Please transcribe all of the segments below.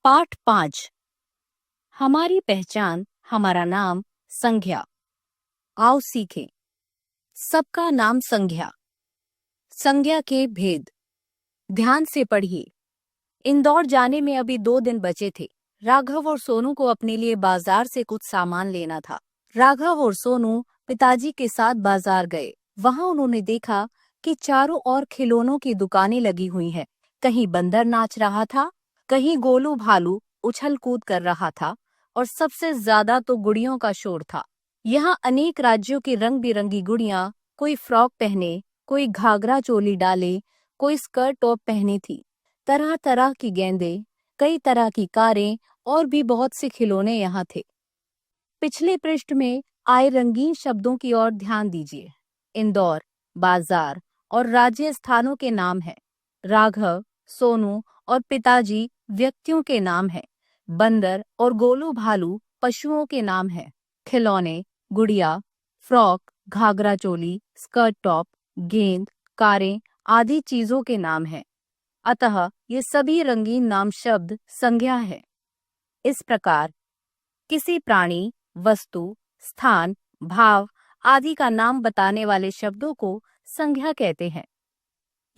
पाठ 5। हमारी पहचान, हमारा नाम, संज्ञा। आओ सीखें। सबका नाम संज्ञा। संज्ञा के भेद। ध्यान से पढ़िए। इंदौर जाने में अभी 2 दिन बचे थे। राघव और सोनू को अपने लिए बाजार से कुछ सामान लेना था। राघव और सोनू पिताजी के साथ बाजार गए। वहां उन्होंने देखा कि चारों ओर खिलौनों की दुकानें लगी हुई हैं। कहीं बंदर नाच रहा था, कहीं गोलू भालू उछल कूद कर रहा था और सबसे ज्यादा तो गुड़ियों का शोर था। यहाँ अनेक राज्यों की रंग बिरंगी गुड़ियां, कोई फ्रॉक पहने, कोई घाघरा चोली डाले, कोई स्कर्ट टॉप पहनी थी। तरह तरह की गेंदें, कई तरह की कारें और भी बहुत से खिलौने यहाँ थे। पिछले पृष्ठ में आए रंगीन शब्दों की ओर ध्यान दीजिए। इंदौर, बाजार और राज्य स्थानों के नाम हैं। राघव, सोनू और पिताजी व्यक्तियों के नाम हैं। बंदर और गोलू भालू पशुओं के नाम हैं। खिलौने, गुड़िया, frock, ghagra choli, skirt top, गेंद, कारें आदि चीजों के नाम हैं। अतः ये सभी रंगीन नाम शब्द संज्ञा है। इस प्रकार किसी प्राणी, वस्तु, स्थान, भाव आदि का नाम बताने वाले शब्दों को संज्ञा कहते हैं।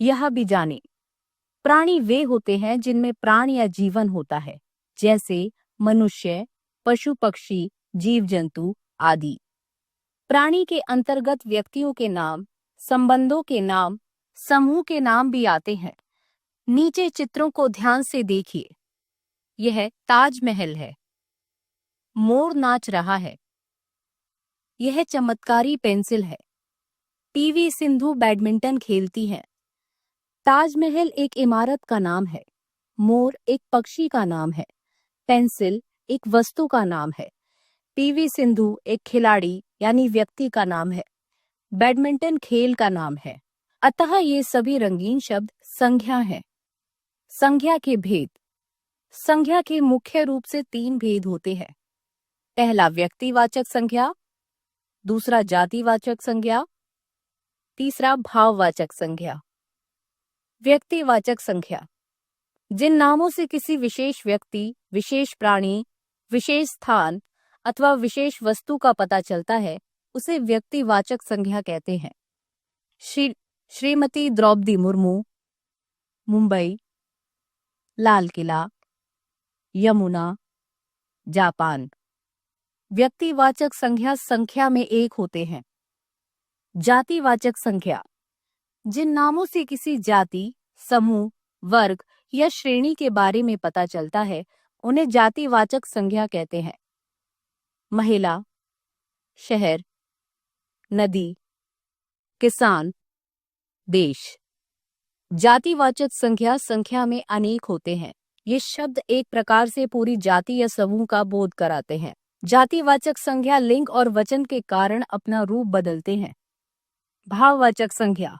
यह भी जाने, प्राणी वे होते हैं जिनमें प्राण या जीवन होता है, जैसे मनुष्य, पशु पक्षी, जीव जंतु आदि। प्राणी के अंतर्गत व्यक्तियों के नाम, संबंधों के नाम, समूह के नाम भी आते हैं। नीचे चित्रों को ध्यान से देखिए। यह ताजमहल है। मोर नाच रहा है। यह चमत्कारी पेंसिल है। पीवी सिंधु बैडमिंटन खेलती है। ताजमहल एक इमारत का नाम है। मोर एक पक्षी का नाम है। पेंसिल एक वस्तु का नाम है। पीवी सिंधु एक खिलाड़ी यानी व्यक्ति का नाम है। बैडमिंटन खेल का नाम है। अतः ये सभी रंगीन शब्द संज्ञा हैं। संज्ञा के भेद। संज्ञा के मुख्य रूप से 3 भेद होते हैं। पहला व्यक्तिवाचक संज्ञा, दूसरा जातिवाचक संज्ञा, तीसरा भाववाचक संज्ञा। व्यक्तिवाचक संज्ञा जिन नामों से किसी विशेष व्यक्ति, विशेष प्राणी, विशेष स्थान अथवा विशेष वस्तु का पता चलता है, उसे व्यक्तिवाचक संज्ञा कहते हैं। श्रीमती द्रौपदी मुर्मू, मुंबई, लाल किला, यमुना, जापान। व्यक्तिवाचक संज्ञा संख्या में 1 होते हैं। जातिवाचक संज्ञा जिन नामों से किसी जाति, समूह, वर्ग या श्रेणी के बारे में पता चलता है, उन्हें जातिवाचक संज्ञा कहते हैं। महिला, शहर, नदी, किसान, देश। जातिवाचक संज्ञा संख्या में अनेक होते हैं। ये शब्द एक प्रकार से पूरी जाति या समूह का बोध कराते हैं। जातिवाचक संज्ञा लिंग और वचन के कारण अपना रूप बदलते हैं। भाववाचक संज्ञा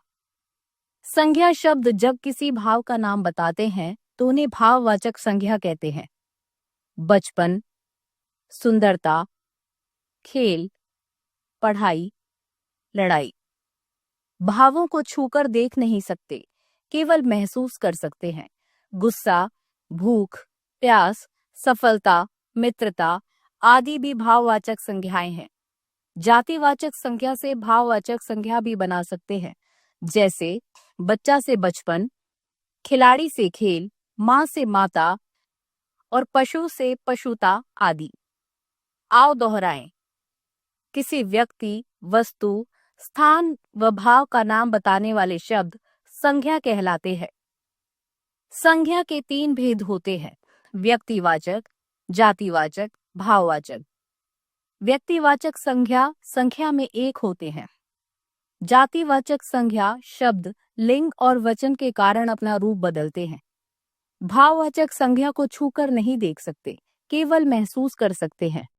संज्ञा शब्द जब किसी भाव का नाम बताते हैं तो उन्हें भाववाचक संज्ञा कहते हैं। बचपन, सुंदरता, खेल, पढ़ाई, लड़ाई। भावों को छूकर देख नहीं सकते, केवल महसूस कर सकते हैं। गुस्सा, भूख, प्यास, सफलता, मित्रता आदि भी भाववाचक संज्ञाएं हैं। जातिवाचक संज्ञा से भाववाचक संज्ञा भी बना सकते हैं, जैसे बच्चा से बचपन, खिलाड़ी से खेल, माँ से माता और पशु से पशुता आदि। आओ दोहराएं। किसी व्यक्ति, वस्तु, स्थान व भाव का नाम बताने वाले शब्द संज्ञा कहलाते हैं। संज्ञा के 3 भेद होते हैं। व्यक्तिवाचक, जातिवाचक, भाववाचक। व्यक्तिवाचक संज्ञा संख्या में 1 होते हैं। जातिवाचक संज्ञा शब्द लिंग और वचन के कारण अपना रूप बदलते हैं। भाववाचक संज्ञा को छूकर नहीं देख सकते, केवल महसूस कर सकते हैं।